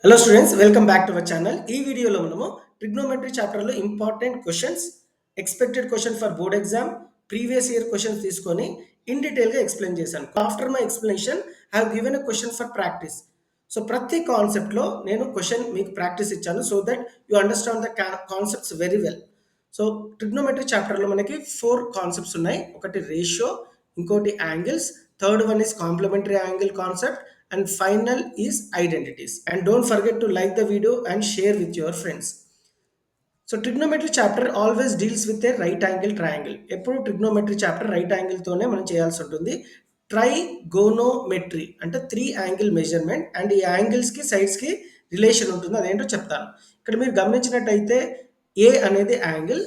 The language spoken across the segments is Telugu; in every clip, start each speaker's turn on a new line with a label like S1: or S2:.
S1: Hello students, welcome back to our channel. ఈ వీడియోలో మనము ట్రిగ్నోమెట్రీ చాప్టర్లో important questions, expected question for board exam, previous year questions తీసుకొని ఇన్ డీటెయిల్గా ఎక్స్ప్లెయిన్ చేశాను. After my explanation have given a question for practice. So ప్రతి కాన్సెప్ట్లో నేను క్వశ్చన్ మీకు ప్రాక్టీస్ ఇచ్చాను so that you understand the concepts very well. So trigonometry చాప్టర్లో మనకి 4 కాన్సెప్ట్స్ ఉన్నాయి. ఒకటి రేషియో, ఇంకోటి angles, third one is complementary angle concept, and final is identities. And don't forget to like the video and share with your friends. So trigonometry chapter always deals with a right angle triangle. ఎప్పుడు ట్రిగ్నోమెట్రీ చాప్టర్ రైట్ యాంగిల్తోనే మనం చేయాల్సి ఉంటుంది. ట్రైగోనోమెట్రీ అంటే 3 యాంగిల్ మెజర్మెంట్, అండ్ ఈ యాంగిల్స్కి సైడ్స్కి రిలేషన్ ఉంటుంది. అదేంటో చెప్తాను. ఇక్కడ మీరు గమనించినట్టయితే ఏ అనేది యాంగిల్,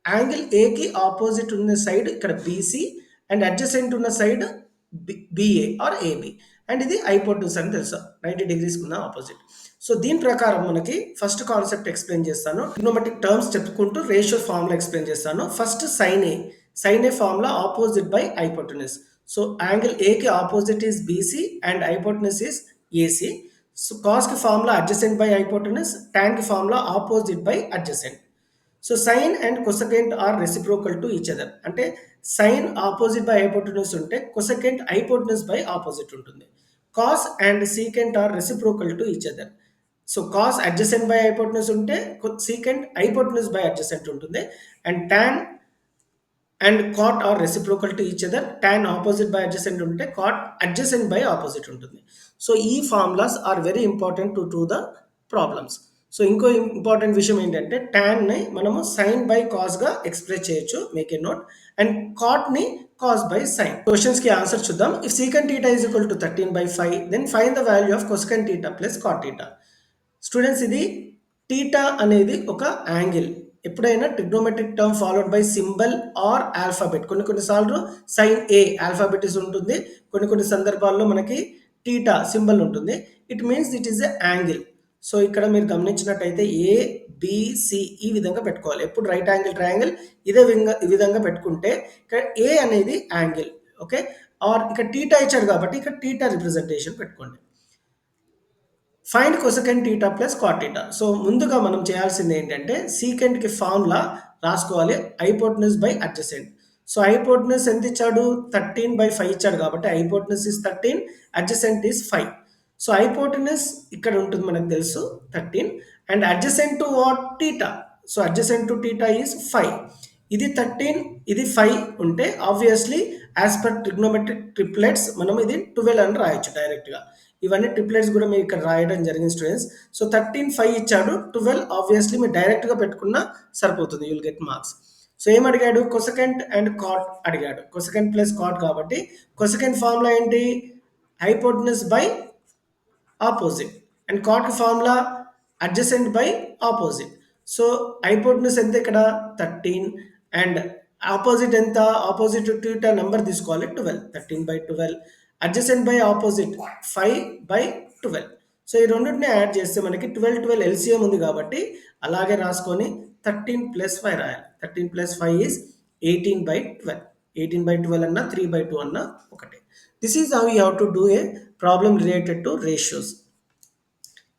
S1: యాంగిల్ ఏకి ఆపోజిట్ ఉన్న సైడ్ ఇక్కడ బీసీ, అండ్ అడ్జసెంట్ ఉన్న side BA or AB, and ఇది హైపోటెన్యూస్ అని తెలుసు, 90 డిగ్రీస్ ఉన్న ఆపోజిట్. సో దీని ప్రకారం మనకి ఫస్ట్ కాన్సెప్ట్ ఎక్స్ప్లెయిన్ చేస్తాను. ట్రిగ్నోమెట్రిక్ టర్మ్స్ చెప్పుకుంటూ రేషియో ఫార్ములా ఎక్స్ప్లెయిన్ చేస్తాను. First sine A formula opposite by hypotenuse. So angle ఏకి opposite is BC and hypotenuse is AC. So cos కి formula adjacent by hypotenuse, tan కి formula opposite by adjacent. So sine and cosecant are reciprocal to each other. అంటే సైన్ ఆపోజిట్ బై హైపోటెన్యూస్ ఉంటే కొసెకెంట్ హైపోటెన్యూస్ బై ఆపోజిట్ ఉంటుంది. Cos and secant are reciprocal to each other. So cos adjacent by hypotenuse ఉంటే సీకెంట్ హైపోటెన్యూస్ బై అడ్జసెంట్ ఉంటుంది. And tan and cot are reciprocal to each other. Tan opposite by adjacent ఉంటే కాట్ అడ్జసెంట్ బై ఆపోజిట్ ఉంటుంది. సో ఈ formulas are very important to do the problems. So ఇంకో ఇంపార్టెంట్ విషయం ఏంటంటే టాన్ని మనము సైన్ బై కాస్గా ఎక్స్ప్రెస్ చేయొచ్చు, మేక్ ఏ నోట్. అండ్ కాట్ని కాస్ బై సైన్. క్వశ్చన్స్కి ఆన్సర్ చూద్దాం. If secant theta is equal to 13/5, then find the value of cosecant theta plus cot theta. Students, ఇది థీటా అనేది ఒక యాంగిల్. ఎప్పుడైనా trigonometric term followed by symbol or alphabet, కొన్నిసార్లు సైన్ ఏ ఆల్ఫాబెట్ ఉంటుంది, కొన్ని సందర్భాల్లో మనకి థీటా సింబల్ ఉంటుంది. It means it is a angle. సో ఇక్కడ మీరు గమనించినట్టయితే ఏ బిసి ఈ విధంగా పెట్టుకోవాలి. ఎప్పుడు రైట్ యాంగిల్ ట్రయాంగిల్ ఈ విధంగా పెట్టుకుంటే ఇక్కడ ఏ అనేది యాంగిల్, ఓకే. ఆర్ ఇక్కడ థీటా ఇచ్చాడు కాబట్టి ఇక్కడ థీటా రిప్రజెంటేషన్ పెట్టుకోండి. Find cosecant theta plus cot theta. So ముందుగా మనం చేయాల్సింది ఏంటంటే సీకెంట్కి ఫార్ములా రాసుకోవాలి, hypotenuse by adjacent. So hypotenuse ఎంత ఇచ్చాడు, 13/5 ఇచ్చాడు కాబట్టి hypotenuse is 13, adjacent is 5. So hypotenuse ఇక్కడ ఉంటుంది మనకు తెలుసు 13, and adjacent to what theta. So adjacent to theta is 5. ఇది 13, ఇది 5 ఉంటే obviously as per trigonometric triplets మనం ఇది 12 అని రాయొచ్చు డైరెక్ట్గా. ఇవన్నీ ట్రిప్లెట్స్ కూడా మీరు ఇక్కడ రాయడం జరిగింది స్టూడెంట్స్. సో 13, 5 ఇచ్చాడు, 12 ఆబ్వియస్లీ మీరు డైరెక్ట్గా పెట్టుకున్నా సరిపోతుంది, యుల్ గెట్ మార్క్స్. సో ఏం అడిగాడు, కొసెకెంట్ అండ్ కాట్ అడిగాడు. కొసెకెంట్ ప్లస్ కాట్ కాబట్టి కొసెకెంట్ ఫార్ములా ఏంటి, hypotenuse by opposite, and cot formula adjacent by opposite. So hypotenuse ఎంత ఇక్కడ 13, అండ్ ఆపోజిట్ ఎంత, ఆపోజిట్ థీటా నెంబర్ తీసుకోవాలి 12, 13/12. Adjacent by opposite 5/12. సో ఈ రెండింటిని యాడ్ చేస్తే మనకి 12, 12 ఎల్సిఎం ఉంది కాబట్టి అలాగే రాసుకొని 13 + 5 రాయాలి. 13 + 5 ఈజ్ 18/12. 18/12 అన్నా 3/2 అన్నా ఒకటే. This is how you have to do a problem related to ratios.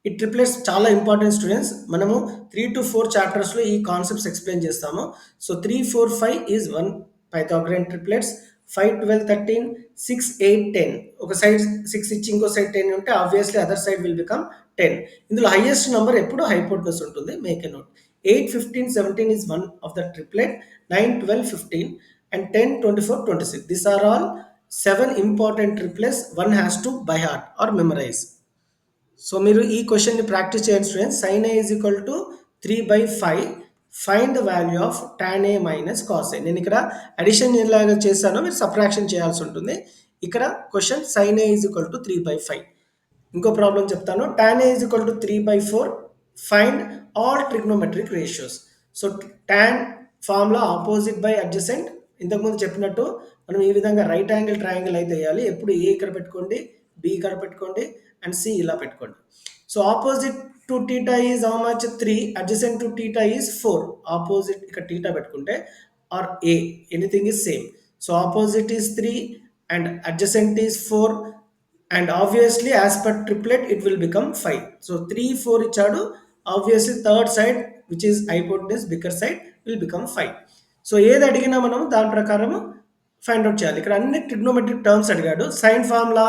S1: ఈ ట్రిప్లెట్స్ చాలా ఇంపార్టెంట్ స్టూడెంట్స్. మనము 3 to 4 చాప్టర్స్లో ఈ కాన్సెప్ట్స్ ఎక్స్ప్లెయిన్ చేస్తాము. So 3, 4, 5 is 1 Pythagorean triplets. 5, 12, 13, 6, 8, 10. ఒక సైడ్ 6 ఇచ్చి ఇంకో సైడ్ 10 ఉంటే obviously other side will become 10. ఇందులో హైయెస్ట్ నెంబర్ ఎప్పుడు హైపోటెన్యూస్ ఉంటుంది, make a note. 8, 15, 17 is one of the triplet. 9, 12, 15, and 10, 24, 26. These are all 7 important triplets one has to by heart or memorize. So మీరు ఈ క్వశ్చన్ని ప్రాక్టీస్ చేయండి students. Sine A is equal to 3/5, find the value of tan A minus cos A. నేను ఇక్కడ అడిషన్ ఎలాగ చేశానో మీరు సబ్ట్రాక్షన్ చేయాల్సి ఉంటుంది. ఇక్కడ question sign A is equal to 3/5. ఇంకో ప్రాబ్లం చెప్తాను. Tan A is equal to 3/4, find all trigonometric ratios. So tan formula opposite by adjacent. ఇంతకుముందు చెప్పినట్టు మనం ఈ విధంగా రైట్ యాంగిల్ ట్రయాంగిల్ అయితే వేయాలి. ఎప్పుడు ఏ ఇక్కడ పెట్టుకోండి, బి ఇక్కడ పెట్టుకోండి, అండ్ సి ఇలా పెట్టుకోండి. So opposite to theta is how much 3, adjacent to theta is 4. Opposite ఇక్కడ థీటా పెట్టుకుంటే or a anything is same. So opposite is 3 and adjacent is 4. And obviously as per triplet it will become 5. So 3 4 ఇచ్చాడు. Obviously third side which is hypotenuse bigger side will become 5. So ఏది అడిగినా మనం దాని ప్రకారం ఫైండ్ అవుట్ చేయాలి. ఇక్కడ అన్ని ట్రిగ్నోమెట్రిక్ టర్మ్స్ అడిగాడు. Sine formula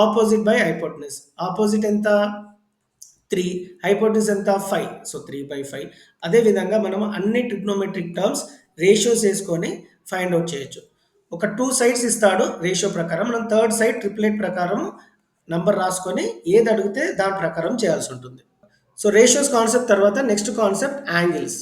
S1: opposite by hypotenuse. Opposite ఎంత 3, హైపోటెన్యూస్ ఎంత 5. సో 3/5. అదేవిధంగా మనం అన్ని ట్రిగ్నోమెట్రిక్ టర్మ్స్ రేషియోస్ వేసుకొని ఫైండ్ అవుట్ చేయొచ్చు. ఒక 2 సైడ్స్ ఇస్తాడు రేషియో ప్రకారం. మనం థర్డ్ సైడ్ ట్రిప్లెట్ ప్రకారం నంబర్ రాసుకొని ఏది అడిగితే దాని ప్రకారం చేయాల్సి ఉంటుంది. సో రేషియోస్ కాన్సెప్ట్ తర్వాత నెక్స్ట్ కాన్సెప్ట్ యాంగిల్స్.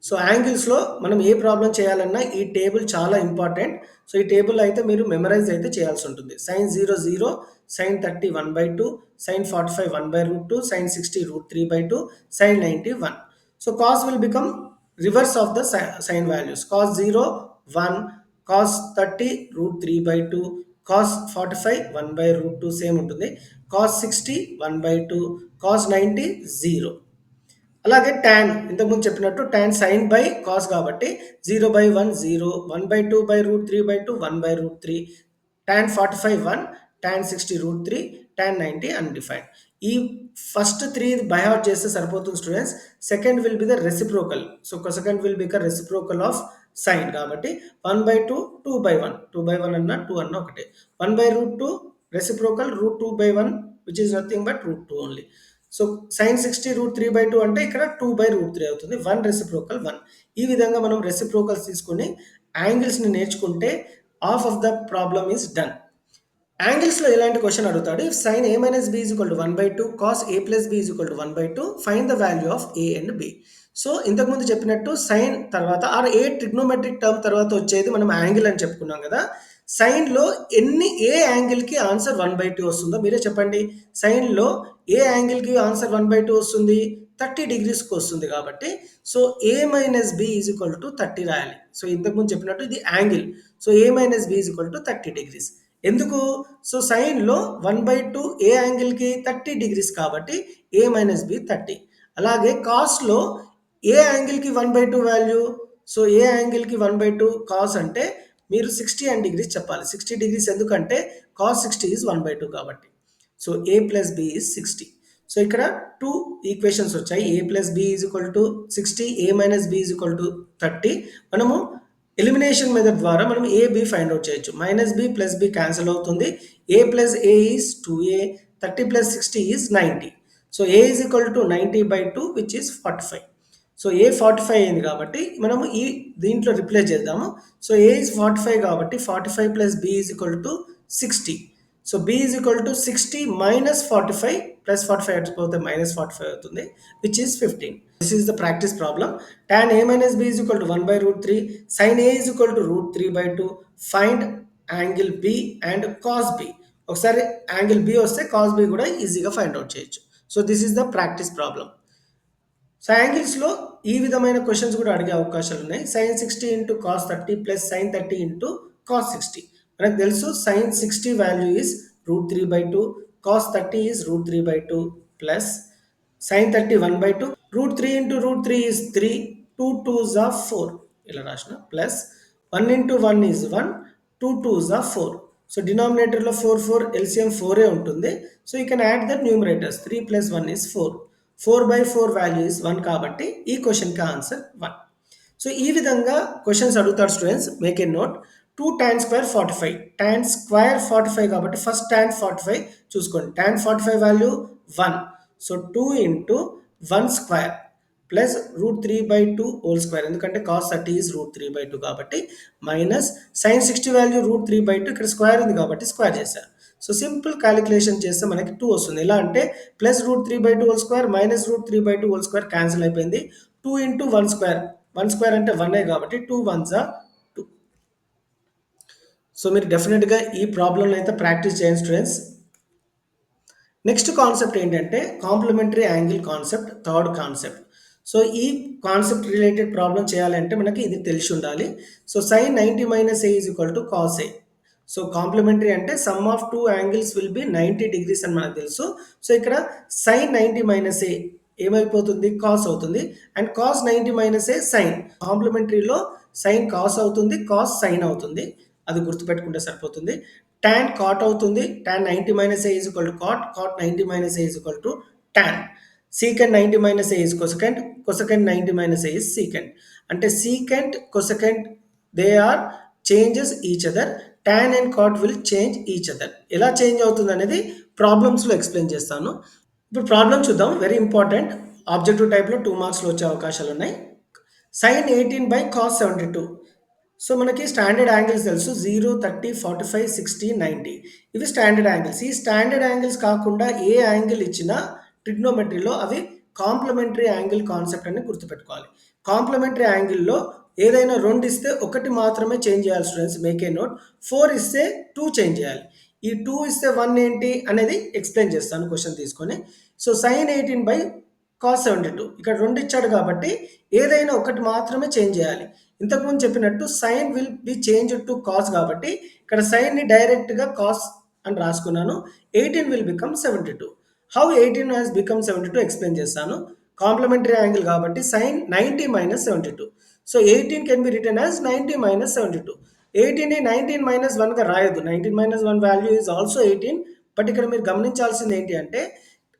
S1: సో యాంగిల్స్లో మనం ఏ ప్రాబ్లం చేయాలన్నా ఈ టేబుల్ చాలా ఇంపార్టెంట్. సో ఈ టేబుల్ అయితే మీరు మెమరైజ్ అయితే చేయాల్సి ఉంటుంది. Sine 0 0, sine 30 1/2, sine 45 1/√2, sine 60 √3/2, sine 90 1. So cos will become reverse of the sine values. Cos 0 1, cos 30 √3/2, cos 45 1/√2 same ఉంటుంది. Cos 60 1/2, cos 90 0. అలాగే tan ఇంతకుముందు చెప్పినట్టు tan sin బై కాస్ కాబట్టి 0/1 0, 1/2/√3/2 1/√3, tan 45 1, tan 60 √3, tan 90 అన్డిఫైన్డ్. ఈ ఫస్ట్ 3 బై హార్ట్ చేస్తే సరిపోతుంది students. Second will be the reciprocal. So second will be the reciprocal of sine కాబట్టి 1/2 2/1, 2/1 అన్న 2 అన్న ఒకటే. 1/√2 reciprocal √2/1 which is nothing but √2 only. So sine 60 √3/2 అంటే ఇక్కడ 2/√3 అవుతుంది. 1 రెసిప్రోకల్ 1. ఈ విధంగా మనం రెసిప్రోకల్స్ తీసుకొని యాంగిల్స్ని నేర్చుకుంటే half of the problem is done. యాంగిల్స్లో ఎలాంటి క్వశ్చన్ అడుగుతాడు? If sine a minus b is equal to 1/2, cos a plus b is equal to 1/2, find the value of a and b. So ఇంతకుముందు చెప్పినట్టు సైన్ తర్వాత ఆర్ ఏ ట్రిగ్నోమెట్రిక్ టర్మ్ తర్వాత వచ్చేది మనం యాంగిల్ అని చెప్పుకున్నాం కదా. సైన్లో ఏ యాంగిల్కి ఆన్సర్ 1/2 వస్తుందో మీరే చెప్పండి. సైన్లో ఏ యాంగిల్కి ఆన్సర్ 1/2 వస్తుంది? 30 డిగ్రీస్కి వస్తుంది కాబట్టి so a minus b is equal to 30 రాయాలి. సో ఇంతకుముందు చెప్పినట్టు ఇది angle. So a minus b is equal to 30 degrees. ఎందుకు? సో సైన్లో 1/2 ఏ యాంగిల్కి 30 డిగ్రీస్ కాబట్టి a మైనస్ b 30. అలాగే కాస్లో ఏ యాంగిల్కి 1/2 వాల్యూ? సో ఏ యాంగిల్కి 1/2 కాస్ అంటే మీరు 60 అండ్ డిగ్రీస్ చెప్పాలి. 60 డిగ్రీస్ ఎందుకంటే కాస్ 60 ఈజ్ 1/2 కాబట్టి. So a plus b is 60. So ఇక్కడ 2 ఈక్వేషన్స్ వచ్చాయి. a plus b is equal to 60, a minus b is equal to 30. మనము ఎలిమినేషన్ మెథడ్ ద్వారా మనం a b ఫైండ్ అవుట్ చేయొచ్చు. Minus b plus b cancel అవుతుంది. a plus a is 2a, 30 plus 60 is 90. So a is equal to 90/2 which is 45. So A 45 అయింది కాబట్టి మనము ఈ దీంట్లో రిప్లేస్ చేద్దాము. సో ఏ ఈజ్ 45 కాబట్టి 45 plus B is equal to 60. So B is equal to 60 minus 45 plus 45 ఎట్టిపోతే మైనస్ 45 అవుతుంది which is 15. This is the practice problem. tan a minus B is equal to 1/√3, sin a is equal to √3/2, find angle B and cos B. ఒకసారి యాంగిల్ బి వస్తే కాస్ బి కూడా ఈజీగా ఫైండ్ అవుట్ చేయొచ్చు. So this is the practice problem. So యాంగిల్స్లో ఈ విధమైన క్వశ్చన్స్ కూడా అడిగే అవకాశాలు ఉన్నాయి. Sine 60 into cos 30 plus sine 30 into cos 60. మనకు తెలుసు sine 60 value is √3/2, cos 30 is √3/2 plus sine 30 1/2, √3 into √3 is 3, 2 2s are 4 ఇలా రాసిన plus 1 into 1 is 1, 2 2s are 4. So డినామినేటర్లో 4 4 ఎల్సిఎం 4 ఉంటుంది. So you can add that numerators. 3 plus 1 is 4. 4/4 value is 1 కాబట్టి ఈ క్వశ్చన్కి ఆన్సర్ 1. సో ఈ విధంగా క్వశ్చన్స్ అడుగుతారు students. Make a note. 2 tan square 45, tan square 45 కాబట్టి ఫస్ట్ tan 45 చూసుకోండి. tan 45 value 1. So 2 into 1 square plus √3/2 whole square ఎందుకంటే కాస్ 30 ఈజ్ √3/2 కాబట్టి మైనస్ సైన్ 60 వాల్యూ √3/2 ఇక్కడ స్క్వేర్ ఉంది కాబట్టి స్క్వేర్ చేశారు. సో సింపుల్ క్యాలిక్యులేషన్ చేస్తే మనకి 2 వస్తుంది. ఎలా అంటే plus √3/2 whole square minus √3/2 whole square cancel అయిపోయింది. 2 ఇంటూ 1 స్క్వేర్, 1 స్క్వేర్ అంటే 1 కాబట్టి 2 1s are 2. సో మీరు డెఫినెట్గా ఈ ప్రాబ్లమ్ అయితే ప్రాక్టీస్ చేయండి స్టూడెంట్స్. నెక్స్ట్ కాన్సెప్ట్ ఏంటంటే complementary angle concept, third concept. So ఈ కాన్సెప్ట్ రిలేటెడ్ ప్రాబ్లం చేయాలంటే మనకి ఇది తెలిసి ఉండాలి. So sine 90 minus A is equal to cos A. So complementary అంటే sum of 2 angles will be 90 degrees అని మనకు తెలుసు. సో ఇక్కడ సైన్ 90 మైనస్ ఏ ఏమైపోతుంది? కాస్ అవుతుంది. And cos 90 minus A sine. కాంప్లిమెంటరీలో సైన్ కాస్ అవుతుంది, కాస్ సైన్ అవుతుంది. అది గుర్తుపెట్టుకుంటే సరిపోతుంది. tan cot అవుతుంది. tan 90 minus A is equal to cot, cot 90 minus A is equal to tan. secant 90 minus A is cosecant, cosecant 90 minus A is secant. అంటే secant, cosecant they are changes each other. tan and cot will change each other. ఎలా చేంజ్ అవుతుంది అనేది ప్రాబ్లమ్స్లో ఎక్స్ప్లెయిన్ చేస్తాను. ఇప్పుడు ప్రాబ్లం చూద్దాం. Very important. ఆబ్జెక్టివ్ టైప్లో 2 మార్క్స్లో వచ్చే అవకాశాలు ఉన్నాయి. sin 18 by cos 72. సో మనకి స్టాండర్డ్ యాంగిల్స్ తెలుసు 0, 30, 45, 60, 90. ఇవి స్టాండర్డ్ యాంగిల్స్. ఈ స్టాండర్డ్ యాంగిల్స్ కాకుండా ఏ యాంగిల్ ఇచ్చినా ట్రిగ్నోమెట్రీలో అవి కాంప్లిమెంటరీ యాంగిల్ కాన్సెప్ట్ అని గుర్తుపెట్టుకోవాలి. కాంప్లిమెంటరీ యాంగిల్లో ఏదైనా 2 ఇస్తే ఒకటి మాత్రమే చేంజ్ చేయాలి స్టూడెంట్స్, మేక్ ఏ నోట్. 4 ఇస్తే 2 చేంజ్ చేయాలి. ఈ 2 ఇస్తే 1 ఏంటి అనేది ఎక్స్ప్లెయిన్ చేస్తాను క్వశ్చన్ తీసుకొని. So sin 18 by cos 72. ఇక్కడ 2 ఇచ్చాడు కాబట్టి ఏదైనా ఒకటి మాత్రమే చేంజ్ చేయాలి. ఇంతకుముందు చెప్పినట్టు sine will be change to cos కాబట్టి ఇక్కడ సైన్ని డైరెక్ట్గా కాస్ అని రాసుకున్నాను. 18 will become 72. How 18 has become 72 explain చేస్తాను. కాంప్లిమెంటరీ యాంగిల్ కాబట్టి sine 90 minus 72. So 18 can be written as 90 minus 72. 18ని 19 మైనస్ 1గా రాయొద్దు. 19 minus 1 value is also 18. But ఇక్కడ మీరు గమనించాల్సింది ఏంటి అంటే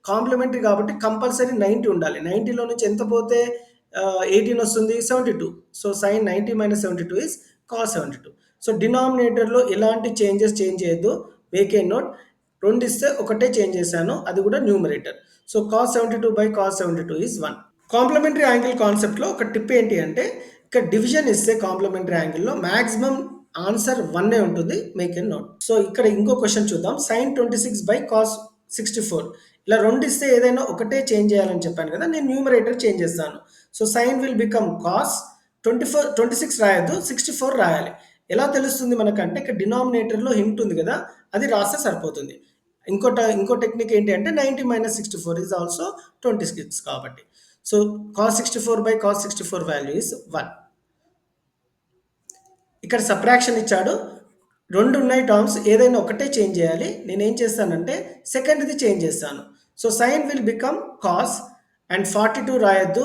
S1: కాంప్లిమెంటరీ కాబట్టి కంపల్సరీ 90 ఉండాలి. 90లో నుంచి ఎంత పోతే 18 వస్తుంది, 72. So sine 90 minus 72 is cos 72. So డినామినేటర్లో ఎలాంటి చేంజ్ చేయొద్దు, మేక్ ఏ నోట్. 2 ఇస్తే ఒకటే చేంజ్ చేశాను, అది కూడా numerator. So cos 72 by cos 72 is 1. Complementary angle కాన్సెప్ట్లో ఒక టిప్ ఏంటి అంటే ఇక్కడ డివిజన్ ఇస్తే కాంప్లిమెంటరీ యాంగిల్లో మ్యాక్సిమం ఆన్సర్ 1 ఉంటుంది, మేక్ ఏ నోట్. సో ఇక్కడ ఇంకో క్వశ్చన్ చూద్దాం. Sine 26 by cos 64. ఇలా 2 ఇస్తే ఏదైనా ఒకటే చేంజ్ చేయాలని చెప్పాను కదా, నేను న్యూమరేటర్ చేంజ్ చేస్తాను. So sine will become cos 26 రాయొద్దు, 64 రాయాలి. ఎలా తెలుస్తుంది మనకంటే ఇక్కడ డినామినేటర్లో హింట్ ఉంది కదా, అది రాస్తే సరిపోతుంది. ఇంకో టెక్నిక్ ఏంటి అంటే 90 మైనస్ 64 ఈజ్ ఆల్సో 26 కాబట్టి. So cos 64 by cos 64 value is 1. ఇక్కడ సబ్ట్రాక్షన్ ఇచ్చాడు, 2 ఉన్నాయి టర్మ్స్, ఏదైనా ఒకటే చేంజ్ చేయాలి. నేనేం చేస్తానంటే సెకండ్ది చేంజ్ చేస్తాను. So sine will become cos and 42 రాయొద్దు,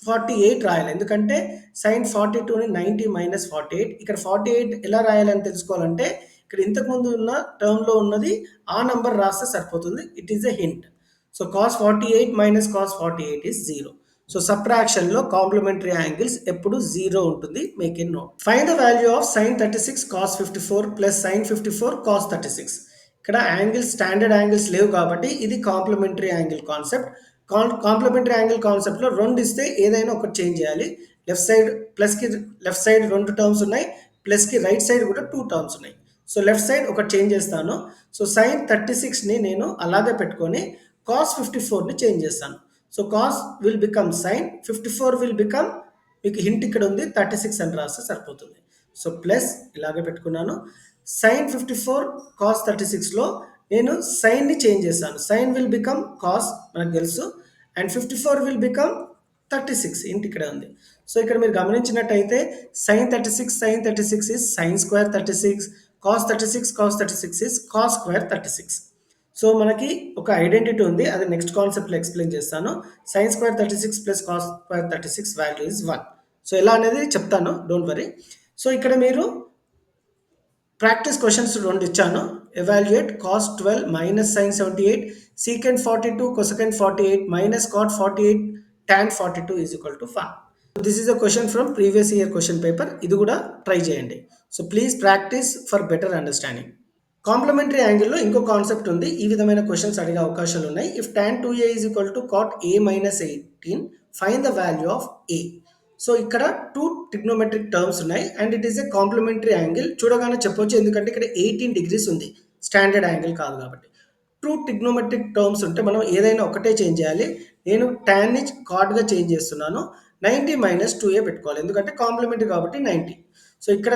S1: 48 రాయాలి. ఎందుకంటే సైన్ 42ని 90 మైనస్ 48. ఇక్కడ 48 ఎలా రాయాలని తెలుసుకోవాలంటే ఇక్కడ ఇంతకుముందు ఉన్న టర్మ్లో ఉన్నది ఆ నంబర్ రాస్తే సరిపోతుంది. It is a hint. So cos 48 minus cos 48 is 0. So సబ్ట్రాక్షన్లో కాంప్లిమెంటరీ యాంగిల్స్ ఎప్పుడు 0 ఉంటుంది, make a note. Find the value of sine 36 cos 54 plus sine 54 cos 36. ఇక్కడ యాంగిల్స్ స్టాండర్డ్ యాంగిల్స్ లేవు కాబట్టి ఇది complementary angle concept. Complementary angle కాన్సెప్ట్లో 2 ఇస్తే ఏదైనా ఒకటి చేంజ్ చేయాలి. లెఫ్ట్ సైడ్ ప్లస్కి లెఫ్ట్ సైడ్ 2 టర్మ్స్ ఉన్నాయి, ప్లస్కి రైట్ సైడ్ కూడా 2 టర్మ్స్ ఉన్నాయి. సో లెఫ్ట్ సైడ్ ఒకటి చేంజ్ చేస్తాను. సో సైన్ 36ని నేను అలాగే పెట్టుకొని కాస్ 54ని చేంజ్ చేస్తాను. So cos will become sign, 54 will become, మీకు హింట్ ఇక్కడ ఉంది, 36 అని రాస్తే సరిపోతుంది. సో ప్లస్ ఇలాగే పెట్టుకున్నాను. సైన్ 54 కాస్ 36లో నేను సైన్ని చేంజ్ చేస్తాను. సైన్ విల్ బికమ్ కాస్, మనకు తెలుసు, అండ్ 54 విల్ బికమ్ 36. హింట్ ఇక్కడ ఉంది. సో ఇక్కడ మీరు గమనించినట్టయితే sine 36 is sine square 36, cos 36 is cos square 36. So మనకి ఒక ఐడెంటిటీ ఉంది, అది నెక్స్ట్ కాన్సెప్ట్లో ఎక్స్ప్లెయిన్ చేస్తాను. Sine square 36 plus cos square 36 value is 1. So ఎలా అనేది చెప్తాను, డోంట్ వరీ. సో ఇక్కడ మీరు ప్రాక్టీస్ క్వశ్చన్స్ 2 ఇచ్చాను. Evaluate cos 12 minus sine 78, secant 42 cosecant 48 minus cot 48 tan 42 is equal to 1. This is a question from previous year question paper. ఇది కూడా ట్రై చేయండి. So please practice for better understanding. Complementary యాంగిల్లో ఇంకో కాన్సెప్ట్ ఉంది. ఈ విధమైన క్వశ్చన్స్ అడిగే అవకాశాలు ఉన్నాయి. If tan 2a is equal to cot a minus 18, find the value of a. So ఇక్కడ 2 ట్రిగ్నోమెట్రిక్ టర్మ్స్ ఉన్నాయి and it is a complementary angle. చూడగానే చెప్పొచ్చు, ఎందుకంటే ఇక్కడ 18 డిగ్రీస్ ఉంది, స్టాండర్డ్ యాంగిల్ కాదు కాబట్టి. 2 ట్రిగ్నోమెట్రిక్ టర్మ్స్ ఉంటే మనం ఏదైనా ఒకటే చేంజ్ చేయాలి. నేను టాన్ని కాట్గా చేంజ్ చేస్తున్నాను. 90 మైనస్ 2a పెట్టుకోవాలి, ఎందుకంటే కాంప్లిమెంటరీ కాబట్టి 90. సో ఇక్కడ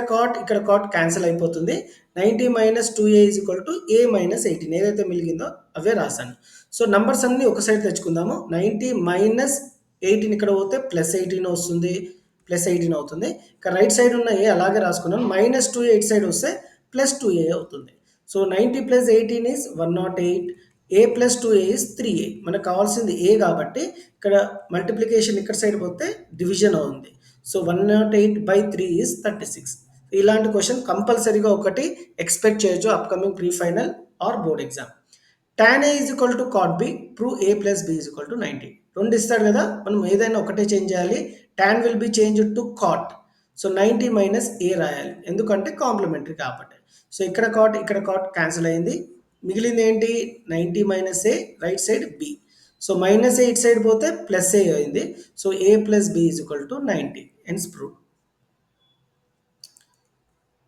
S1: కాట్ క్యాన్సిల్ అయిపోతుంది. 90 minus 2a is equal to a minus 18. ఏదైతే మిగిలిందో అవే రాశాను. సో నంబర్స్ అన్ని ఒక సైడ్ తెచ్చుకుందాము. 90 మైనస్ 18 ఇక్కడ పోతే ప్లస్ 18 వస్తుంది, ప్లస్ 18 అవుతుంది. ఇక్కడ రైట్ సైడ్ ఉన్న ఏ అలాగే రాసుకున్నాను. మైనస్ 2a ఇటు సైడ్ వస్తే ప్లస్ 2a అవుతుంది. So 90 plus 18 is 108, a plus 2a is 3a. మనకు కావాల్సింది a కాబట్టి ఇక్కడ మల్టిప్లికేషన్ ఇక్కడ సైడ్ పోతే డివిజన్ అవుతుంది. So 108 by 3 is 36. ఇలాంటి క్వశ్చన్ కంపల్సరీగా ఒకటి ఎక్స్పెక్ట్ చేయొచ్చు upcoming pre final or board exam. tan A is equal to cot B, prove A plus B is equal to 90. రెండు ఇస్తాడు కదా, మనం ఏదైనా ఒకటే చేంజ్ చేయాలి. tan will be changed to cot. So 90 minus A రాయాలి, ఎందుకంటే కాంప్లిమెంటరీ కాబట్టి. సో ఇక్కడ కాట్ క్యాన్సిల్ అయింది, మిగిలింది ఏంటి 90 minus A, right side B. So minus A ఇటు సైడ్ పోతే ప్లస్ ఏ అయింది. So A plus B is equal to 90. Hence prove.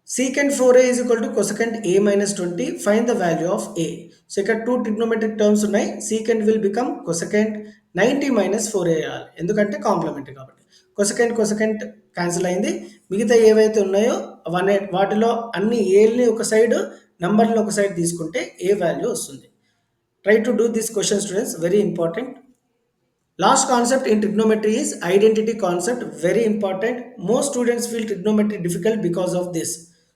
S1: Secant 4a is equal to cosecant a minus 20. Find the value of a. So ఇక్కడ టూ ట్రిగ్నోమెట్రిక్ టర్మ్స్ ఉన్నాయి. Secant will become cosecant 90 minus 4a అవ్వాలి, ఎందుకంటే కాంప్లిమెంటరీ కాబట్టి. కొసకెంట్ క్యాన్సిల్ అయింది, మిగతా ఏవైతే ఉన్నాయో వాటిలో అన్ని ఏల్ని ఒక సైడ్, నంబర్ని ఒక సైడ్ తీసుకుంటే ఏ వాల్యూ వస్తుంది. Try to do this question students, very important. Last concept in trigonometry is identity concept, very important. Most students feel trigonometry difficult because of this.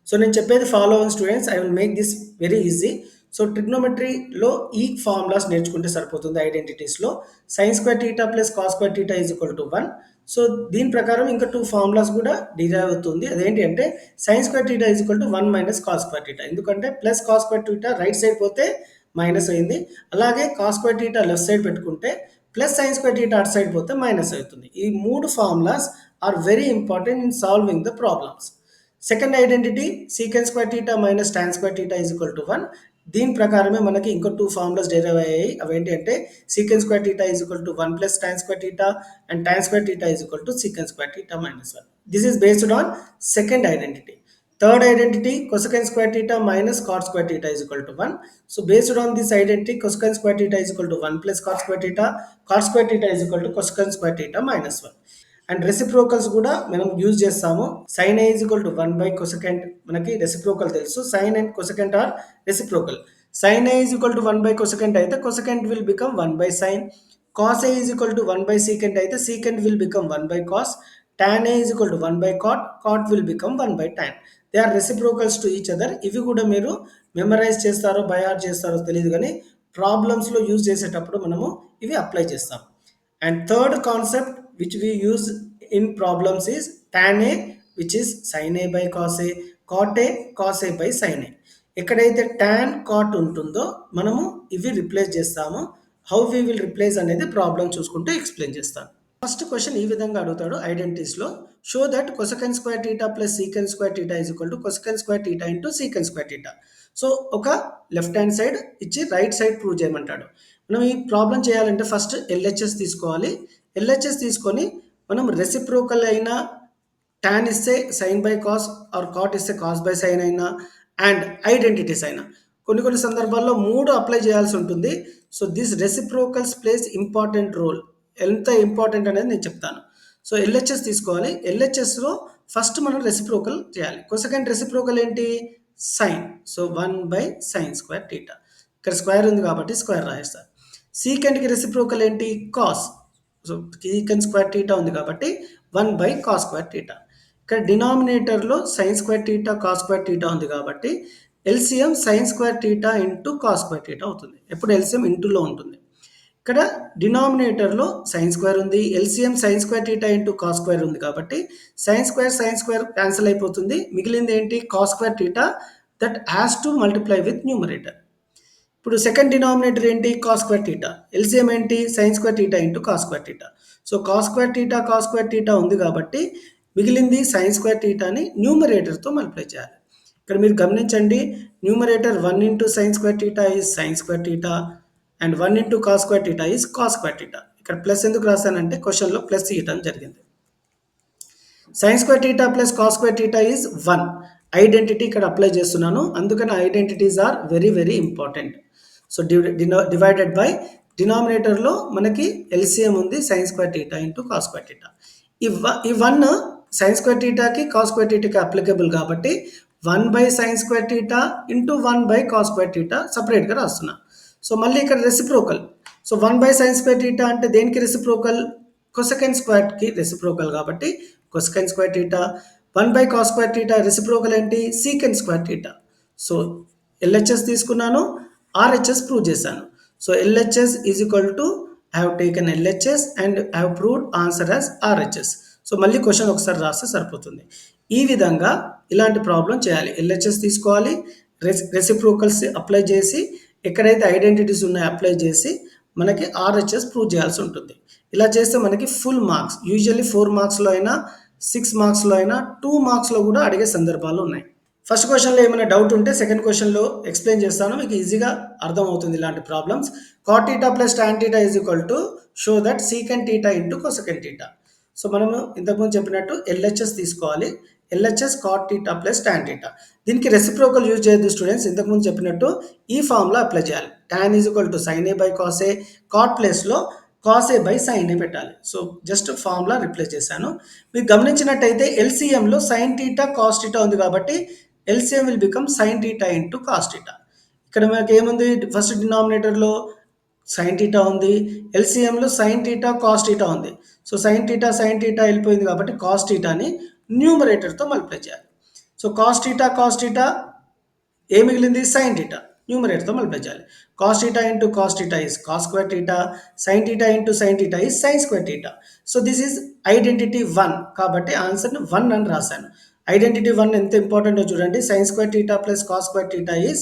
S1: So నేను చెప్పేది ఫాలో అవ్వండి students, I will make this very easy. So ట్రిగ్నోమెట్రీలో ఈ ఫార్ములాస్ నేర్చుకుంటే సరిపోతుంది. ఐడెంటిటీస్లో sine square theta plus cos square theta is equal to 1. So దీని ప్రకారం ఇంకా టూ ఫార్ములాస్ కూడా డిరైవ్ అవుతుంది. అదేంటి అంటే sine square theta is equal to 1 minus cos square theta, ఎందుకంటే plus cos square theta right side పోతే మైనస్ అయింది. అలాగే cos square theta left side పెట్టుకుంటే ప్లస్ సైన్ స్క్వేర్ టీటా అటు సైడ్ పోతే మైనస్ అవుతుంది. ఈ మూడు formulas are very important in solving the problems. Second identity secant square theta minus tan square theta is equal to 1. దీని ప్రకారమే మనకి ఇంకో టూ ఫార్ములాస్ డెరైవ్ అయ్యాయి. అవేంటి అంటే సీకెన్ square theta is equal to 1 plus tan square theta and tan square theta is equal to సీకెన్ square theta minus 1. This is based on second identity. Third identity, cosecant square theta minus cot square theta is equal to 1. So based on this identity, cosecant square theta is equal to 1 plus cot square theta. Cot square theta is equal to cosecant square theta minus 1. And reciprocals కూడా మనం యూజ్ చేస్తాము. Sine A is equal to 1 by cosecant, మనకి రెసిప్రోకల్ తెలుసు. Sine and cosecant are reciprocal. Sine A is equal to 1 by cosecant అయితే cosecant will become 1 by sine. Cos A is equal to 1 by secant అయితే secant will become 1 by cos. tan A is equal to 1 by cot, cot will become 1 by tan. They are reciprocals to each other. ఇవి కూడా మీరు మెమరైజ్ చేస్తారో బై హార్ట్ చేస్తారో తెలియదు, కానీ ప్రాబ్లమ్స్లో యూజ్ చేసేటప్పుడు మనము ఇవి అప్లై చేస్తాం. And third concept which we use in problems is tan A, which is sin A by cos A, cot A, cos A by sin A. ఎక్కడైతే tan cot ఉంటుందో మనము ఇవి రిప్లేస్ చేస్తాము. హౌ వి విల్ రిప్లేస్ అనేది ప్రాబ్లం చూసుకుంటూ ఎక్స్ప్లెయిన్ చేస్తాను. ఫస్ట్ క్వశ్చన్ ఈ విధంగా అడుగుతాడు ఐడెంటిటీస్లో. Show that cosecant square theta plus secant square theta is equal to cosecant square theta into secant square theta. So ఒక లెఫ్ట్ హ్యాండ్ సైడ్ ఇచ్చి రైట్ సైడ్ ప్రూవ్ చేయమంటాడు. మనం ఈ ప్రాబ్లం చేయాలంటే ఫస్ట్ ఎల్హెచ్ఎస్ తీసుకోవాలి. ఎల్హెచ్ఎస్ తీసుకొని మనం రెసిప్రోకల్ అయినా, టాన్ ఇస్తే sine by cos or cot ఇస్తే కాస్ బై సైన్ అయినా, అండ్ ఐడెంటిటీస్ అయినా కొన్ని సందర్భాల్లో మూడు అప్లై చేయాల్సి ఉంటుంది. So this reciprocals place important role. ఎంత ఇంపార్టెంట్ అనేది నేను చెప్తాను. సో ఎల్హెచ్ఎస్ తీసుకోవాలి. ఎల్హెచ్ఎస్లో ఫస్ట్ మనం రెసిప్రోకల్ చేయాలి. కొసెకెంట్ రెసిప్రోకల్ ఏంటి? Sine. So 1 by sine square theta. ఇక్కడ స్క్వేర్ ఉంది కాబట్టి స్క్వేర్ రాయిస్తారు. సీకెంట్కి రెసిప్రోకల్ ఏంటి? Cos. So secant square theta ఉంది కాబట్టి 1 బై కాస్ స్క్వేర్ టీటా. ఇక్కడ డినామినేటర్లో sine square theta cos square theta ఉంది కాబట్టి LCM sine square theta into cos square theta అవుతుంది. ఎప్పుడు ఎల్సిఎం ఇంటూలో ఉంటుంది. ఇక్కడ డినామినేటర్లో సైన్ స్క్వేర్ ఉంది, LCM sine square theta into cos square ఉంది కాబట్టి సైన్ స్క్వేర్ క్యాన్సిల్ అయిపోతుంది. మిగిలింది ఏంటి? Cos square theta that has to multiply with numerator. ఇప్పుడు సెకండ్ డినామినేటర్ ఏంటి? Cos square theta. ఎల్సిఎం ఏంటి? Sign square theta into cos square theta. So cos square theta ఉంది కాబట్టి మిగిలింది సైన్ స్క్వేర్ టీటాని న్యూమరేటర్తో మల్టిప్లై చేయాలి. ఇక్కడ మీరు గమనించండి, numerator 1 into sine square theta is sine square theta and 1 into cos square theta is cos square theta. ఇక్కడ ప్లస్ ఎందుకు రాశానంటే క్వశ్చన్లో ప్లస్ ఇవ్వడం జరిగింది. Sine square theta plus cos square theta is 1. Identity ఇక్కడ అప్లై చేస్తున్నాను, అందుకని identities are very very important. So divided by డినామినేటర్లో మనకి ఎల్సిఎం ఉంది sine square theta into cos square theta. ఈ 1 సైన్ స్క్వేర్ టీటాకి కాస్ స్క్వేర్ టీటాకి అప్లికబుల్ కాబట్టి 1 by sine square theta into 1 by cos square theta సపరేట్గా రాస్తున్నా. సో మళ్ళీ ఇక్కడ reciprocal. So 1 by sine square theta అంటే దేనికి రెసిప్రోకల్? కొసెకెంట్ స్క్వేర్కి రెసిప్రోకల్ కాబట్టి cosecant square theta. 1 by cos square theta reciprocal ఏంటి? Secant square theta. So LHS తీసుకున్నాను, ఆర్హెచ్ఎస్ ప్రూవ్ చేశాను. So LHS is equal to I have taken LHS and I have proved answer as RHS. So మళ్ళీ క్వశ్చన్ ఒకసారి రాస్తే సరిపోతుంది. ఈ విధంగా ఇలాంటి ప్రాబ్లం చేయాలి. ఎల్‌హెచ్‌ఎస్ తీసుకోవాలి. రెసిప్రోకల్స్ అప్లై చేసి ఎక్కడైతే ఐడెంటిటీస్ ఉన్నాయో అప్లై చేసి మనకి ఆర్‌హెచ్‌ఎస్ ప్రూవ్ చేయాల్సి ఉంటుంది. ఇలా చేస్తే మనకి ఫుల్ మార్క్స్ యూజువల్లీ 4 మార్క్స్‌లో అయినా, 6 మార్క్స్‌లో అయినా, 2 మార్క్స్‌లో కూడా అడిగే సందర్భాలు ఉన్నాయి. ఫస్ట్ క్వెషన్‌లో ఏమైనా డౌట్ ఉంటే సెకండ్ క్వెషన్‌లో ఎక్స్‌ప్లెయిన్ చేస్తాను. మీకు ఈజీగా అర్థమవుతుంది ఇలాంటి problems. Cot theta plus tan theta is equal to show that secant theta into cosecant theta. So మనము ఇంతకుముందు చెప్పినట్టు ఎల్‌హెచ్‌ఎస్ తీసుకోవాలి. LHS cot theta plus tan theta. దీనికి రెసిప్రోకల్ యూజ్ చేయొద్దు స్టూడెంట్స్. ఇంతకుముందు చెప్పినట్టు ఈ ఫార్ములా అప్లై చేయాలి. Tan is equal to sine A by cos A, cot ప్లేస్‌లో cos A by sine A పెట్టాలి. సో జస్ట్ ఫార్ములా రిప్లేస్ చేశాను. మీరు గమనించినట్టయితే ఎల్‌సీఎంలో సైన్ తీటా, కాస్ తీటా ఉంది కాబట్టి LCM will become sign theta into cos theta. ఇక్కడ మనకి ఏముంది ఫస్ట్ డినామినేటర్‌లో సైన్ తీటా ఉంది. ఎల్‌సీఎంలో సైన్ తీటా, కాస్ తీటా ఉంది. సో సైన్ తీటా వెళ్ళిపోయింది కాబట్టి కాస్ తీటాని న్యూమరేటర్‌తో మల్టిప్లై చేయాలి. సో కాస్ తీటా ఏ మిగిలింది సైన్ తీటా న్యూమరేటర్తో మల్టిప్లై చేయాలి. Cos theta into cos theta is cos square theta, sign theta into sine theta is sign square theta. So this is identity 1 కాబట్టి ఆన్సర్ని 1 అని రాశాను. ఐడెంటిటీ 1 ఎంత ఇంపార్టెంటో చూడండి. Sign square theta plus cos square theta is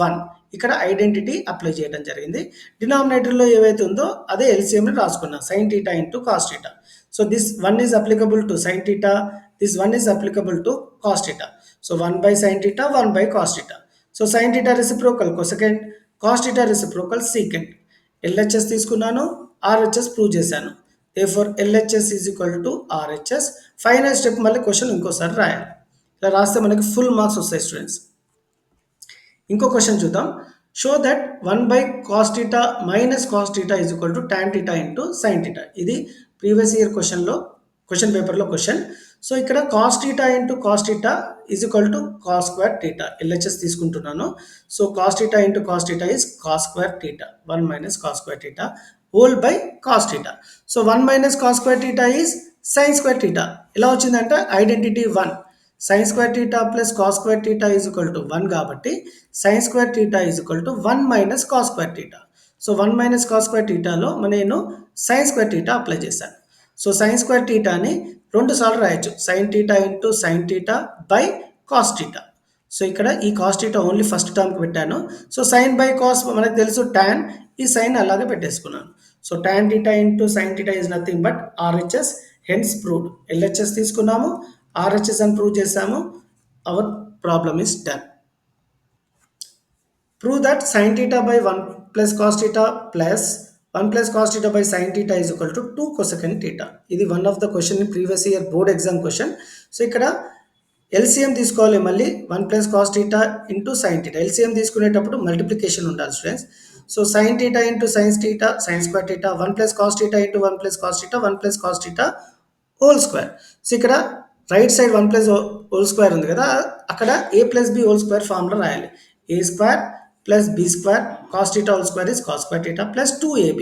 S1: 1. ఇక్కడ ఐడెంటిటీ అప్లై చేయడం జరిగింది. డినామినేటర్లో ఏవైతే ఉందో అదే ఎల్‌సీఎంని రాసుకున్నా sine theta into cos theta. So this 1 is applicable to sine theta, this 1 is applicable to cos theta. So 1 by sine theta, 1 by cos theta. So sine theta reciprocal cosecant, cos theta reciprocal secant. LHS తీసుకున్నాను, ఆర్‌హెచ్‌ఎస్ ప్రూవ్ చేశాను. Therefore LHS is equal to RHS. Final step మళ్ళీ క్వెషన్ ఇంకోసారి రాయాలి. ఇలా రాస్తే మనకి ఫుల్ మార్క్స్ వస్తాయి స్టూడెంట్స్. ఇంకో క్వెషన్ చూద్దాం. Show that 1 by cos theta minus cos theta is equal to tan theta into sine theta. ఇది ప్రీవియస్ ఇయర్ క్వెషన్ పేపర్లో క్వెషన్. సో ఇక్కడ cos theta into cos theta is equal to cos square theta. LHS తీసుకుంటున్నాను. So cos theta into cos theta is cos square theta. 1 minus cos square theta whole by cos theta. So 1 minus cos square theta is sine square theta. ఎలా వచ్చిందంటే identity 1. Sine square theta plus cos square theta is equal to 1 కాబట్టి sine square theta is equal to 1 minus cos square theta. So 1 minus cos square తీటాలో నేను సైన్ స్క్వేర్ తీటా అప్లై చేశాను. సో సైన్ స్క్వేర్ తీటాని 2 సార్లు రాయొచ్చు. Sine theta into sine theta by cos theta. So ఇక్కడ ఈ కాస్ తీటా ఓన్లీ ఫస్ట్ టర్మ్కి పెట్టాను. సో సైన్ బై కాస్ మనకు తెలుసు టాన్, ఈ సైన్ అలాగే పెట్టేసుకున్నాను. So tan theta into sine theta is nothing but RHS, hence proved. LHS తీసుకున్నాము, ఆర్‌హెచ్‌ఎస్ అని ప్రూవ్ చేసాము. Hour problem is done. Prove that sin theta by 1 plus cos theta plus 1 plus cos theta by sin theta is equal to 2 cosecant theta. ఇది one of the question in previous year board exam question. So ఇక్కడ ఎల్‌సీఎం తీసుకోవాలి మళ్ళీ 1 plus cos theta into sine theta. LCM తీసుకునేటప్పుడు మల్టిప్లికేషన్ ఉండాలి students. So sine theta into sines theta, sine square theta, 1 plus cos theta into 1 plus cos theta, 1 plus cos theta whole square. So ఇక్కడ right side 1 plus whole square ఉంది కదా, అక్కడ A plus B whole square formula రాయాలి. A square plus B square cos theta whole square is cos square theta plus 2ab.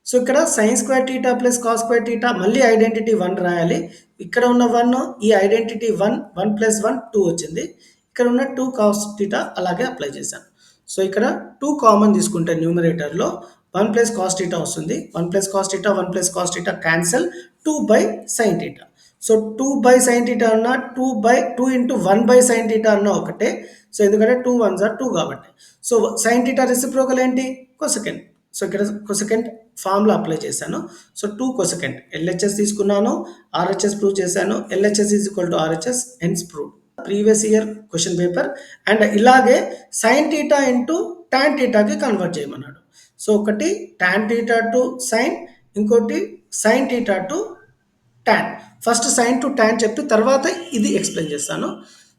S1: So ఇక్కడ sine square theta plus cos square theta మళ్ళీ ఐడెంటిటీ 1 రాయాలి. ఇక్కడ ఉన్న 1 ఈ ఐడెంటిటీ 1 ప్లస్ 1 2 వచ్చింది. ఇక్కడ ఉన్న 2 కాస్ థీటా అలాగే అప్లై చేశాను. సో ఇక్కడ 2 కామన్ తీసుకుంటే న్యూమరేటర్లో 1 ప్లస్ కాస్ థీటా వస్తుంది. 1 plus cos theta 1 plus cos theta cancel, 2 by sine theta. So 2 by sine theta అన్న 2 ఇంటూ 1 బై సైన్ థీటా అన్న ఒకటే. సో ఎందుకంటే 2 1s are 2 కాబట్టి. సో సైన్ థీటా రెసిప్రోకల్ ఏంటి కొసెకెంట్. సో ఇక్కడ కొసెకెంట్ ఫార్ములా అప్లై చేశాను. సో 2 కొసెకెంట్ ఎల్‌హెచ్‌ఎస్ తీసుకున్నాను, ఆర్‌హెచ్‌ఎస్ ప్రూవ్ చేశాను. LHS is equal to RHS, hence proved. Previous year question paper. And ఇలాగే సైన్ థీటా ఇంటూ టాన్ థీటాకి కన్వర్ట్ చేయమన్నాడు. సో ఒకటి టాన్ థీటా టు సైన్, ఇంకోటి sine theta to tan. First sine to tan చెప్పి తర్వాత ఇది ఎక్స్ప్లెయిన్ చేస్తాను.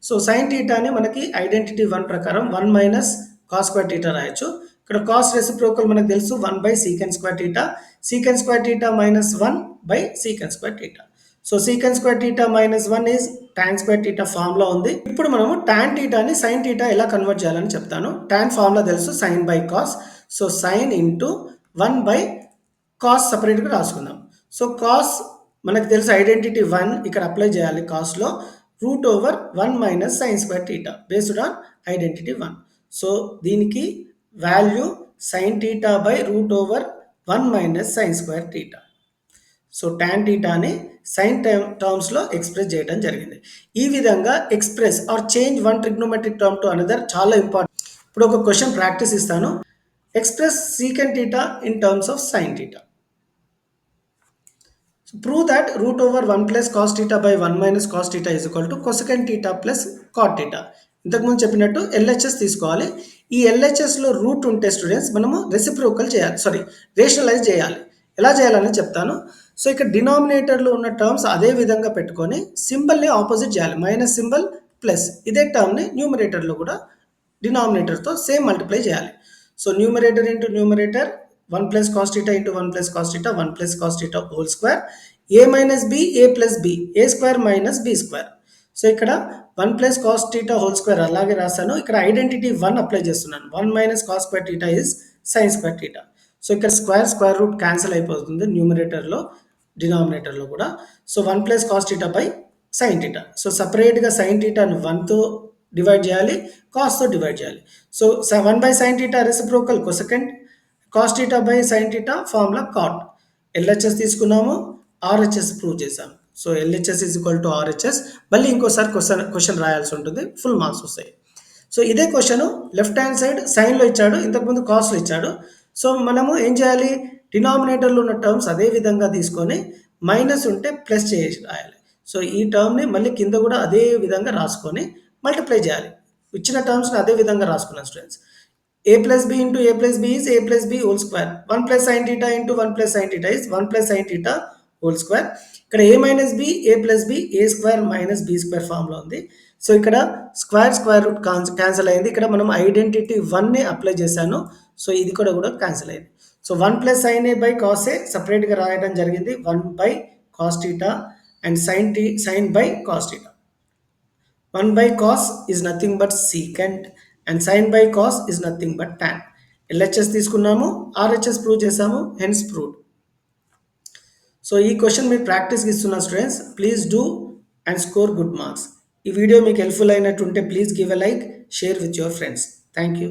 S1: సో సైన్ థీటాని మనకి ఐడెంటిటీ 1 ప్రకారం 1 మైనస్ కాస్ స్క్వేర్ థీటా రాయొచ్చు. ఇక్కడ కాస్ రెసిప్రోకల్ మనకు తెలుసు 1 by secant square theta. Secant square theta minus 1 by secant square theta. So secant square theta minus 1 is tan square theta formula ఉంది. ఇప్పుడు మనము టాన్ థీటాని సైన్ థీటా ఎలా కన్వర్ట్ చేయాలని చెప్తాను. టాన్ ఫార్ములా తెలుసు sine by cos. So sine into 1 by cos సపరేట్గా రాసుకుందాం. సో కాస్ మనకు తెలుసు ఐడెంటిటీ 1 ఇక్కడ అప్లై చేయాలి కాస్లో. Root over 1 minus sine square theta based on identity 1. So దీనికి value sine theta by root over 1 minus sine square theta. So tan టీటాని సైన్ టర్మ్స్లో ఎక్స్ప్రెస్ చేయడం జరిగింది. ఈ విధంగా express or change one trigonometric term to another చాలా ఇంపార్టెంట్. ఇప్పుడు ఒక క్వశ్చన్ ప్రాక్టీస్ ఇస్తాను. Express secant theta in terms of sine theta. So prove that root over 1 plus cos theta by 1 minus cos theta is equal to cosecant theta plus cot theta. ఇంతకుముందు చెప్పినట్టు ఎల్హెచ్ఎస్ తీసుకోవాలి. ఈ ఎల్హెచ్ఎస్లో రూట్ ఉంటే స్టూడెంట్స్ మనము రెసిప్రోకల్ చేయాలి, రేషనలైజ్ చేయాలి. ఎలా చేయాలని చెప్తాను. సో ఇక్కడ డినామినేటర్లో ఉన్న టర్మ్స్ అదే విధంగా పెట్టుకొని సింబల్ని ఆపోజిట్ చేయాలి. మైనస్ సింబల్ ప్లస్, ఇదే టర్మ్ని న్యూమరేటర్లో కూడా డినామినేటర్తో సేమ్ మల్టిప్లై చేయాలి. So numerator into numerator 1 plus cos theta into 1 plus cos theta, 1 plus cos theta whole square, a minus b, a plus b, a square minus b square. So ఇక్కడ 1 plus cos theta whole square అలాగే రాశాను. ఇక్కడ ఐడెంటిటీ 1 అప్లై చేస్తున్నాను. 1 minus cos square theta is sin square theta. So ఇక్కడ స్క్వేర్ రూట్ క్యాన్సిల్ అయిపోతుంది న్యూమరేటర్లో, డినామినేటర్లో కూడా. So 1 plus cos theta by sin theta. So సపరేట్గా sin thetaను 1తో డివైడ్ చేయాలి, కాస్తో డివైడ్ చేయాలి. So 1 by sin theta reciprocal cosecant, cos theta by sin theta formula cot. LHS తీసుకున్నాము, RHS ప్రూవ్ చేసాము. So LHS is equal to RHS. మళ్ళీ ఇంకోసారి క్వశ్చన్ రాయాల్సి ఉంటుంది, ఫుల్ మార్క్స్ వస్తాయి. సో ఇదే క్వశ్చన్ లెఫ్ట్ హ్యాండ్ సైడ్ సైన్లో ఇచ్చాడు, ఇంతకుముందు కాస్ట్లో ఇచ్చాడు. సో మనము ఏం చేయాలి, డినామినేటర్లో ఉన్న టర్మ్స్ అదే విధంగా తీసుకొని మైనస్ ఉంటే ప్లస్ చేసి రాయాలి. సో ఈ టర్మ్ని మళ్ళీ కింద కూడా అదే విధంగా రాసుకొని మల్టిప్లై చేయాలి. ఇచ్చిన టర్మ్స్ని అదే విధంగా రాసుకున్నాను students. a plus b into a plus b is a plus b whole square. 1 plus sin theta into 1 plus sin theta is 1 plus sin theta whole square. ఇక్కడ a minus b, a plus b, a square minus b square formula ఉంది. సో ఇక్కడ స్క్వేర్ రూట్ క్యాన్సిల్ అయింది. ఇక్కడ మనం ఐడెంటిటీ 1ని అప్లై చేశాను. సో ఇది కూడా క్యాన్సిల్ అయింది. So 1 plus sin a by cos a సపరేట్గా రాయడం జరిగింది. 1 by cos theta and sin by cos theta. 1 by cos is nothing but secant and sin by cos is nothing but tan. LHS తీసుకున్నాము, RHS ప్రూవ్ చేసాము, హెన్స్ ప్రూవ్డ్. సో ఈ క్వశ్చన్ మీరు ప్రాక్టీస్కి ఇస్తున్న students, please do and score good marks. ఈ వీడియో మీకు హెల్ప్ఫుల్ అయినట్టుంటే please give a like, share with your friends. Thank you.